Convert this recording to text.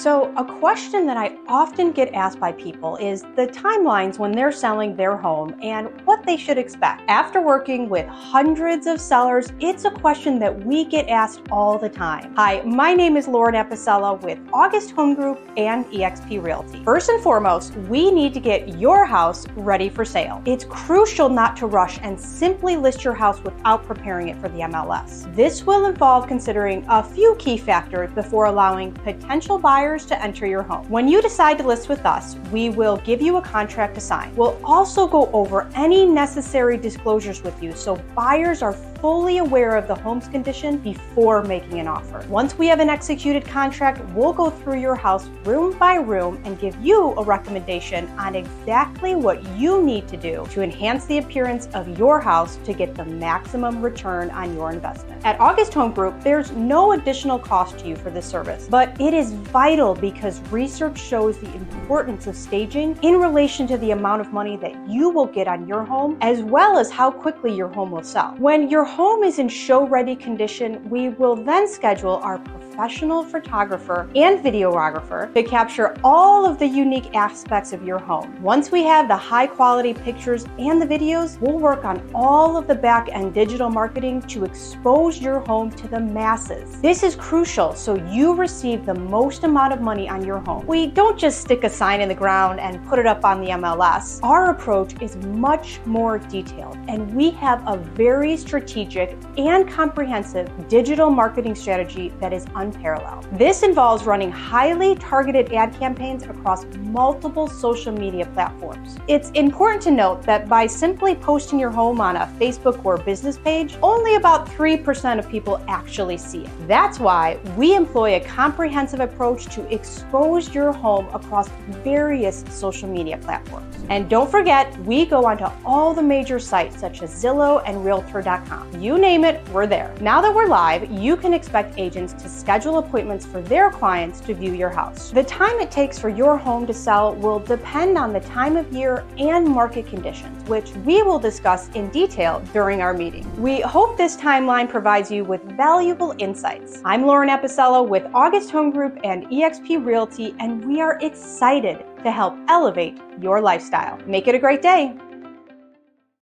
So a question that I often get asked by people is the timelines when they're selling their home and what they should expect. After working with hundreds of sellers, it's a question that we get asked all the time. Hi, my name is Lauren Epicella with August Home Group and eXp Realty. First and foremost, we need to get your house ready for sale. It's crucial not to rush and simply list your house without preparing it for the MLS. This will involve considering a few key factors before allowing potential buyers to enter your home. When you decide to list with us, we will give you a contract to sign. We'll also go over any necessary disclosures with you so buyers are fully aware of the home's condition before making an offer. Once we have an executed contract, we'll go through your house room by room and give you a recommendation on exactly what you need to do to enhance the appearance of your house to get the maximum return on your investment. At August Home Group, there's no additional cost to you for this service, but it is vital because research shows the importance of staging in relation to the amount of money that you will get on your home, as well as how quickly your home will sell. When your home is in show-ready condition, we will then schedule our professional photographer and videographer to capture all of the unique aspects of your home. Once we have the high-quality pictures and the videos, we'll work on all of the back-end digital marketing to expose your home to the masses. This is crucial so you receive the most amount of money on your home. We don't just stick a sign in the ground and put it up on the MLS. Our approach is much more detailed, and we have a very strategic and comprehensive digital marketing strategy that is unparalleled. This involves running highly targeted ad campaigns across multiple social media platforms. It's important to note that by simply posting your home on a Facebook or business page, only about 3% of people actually see it. That's why we employ a comprehensive approach to expose your home across various social media platforms. And don't forget, we go onto all the major sites such as Zillow and Realtor.com. You name it, we're there. Now that we're live, you can expect agents to schedule appointments for their clients to view your house. The time it takes for your home to sell will depend on the time of year and market conditions, which we will discuss in detail during our meeting. We hope this timeline provides you with valuable insights. I'm Lauren Epicella with August Home Group and eXp Realty, and we are excited to help elevate your lifestyle. Make it a great day.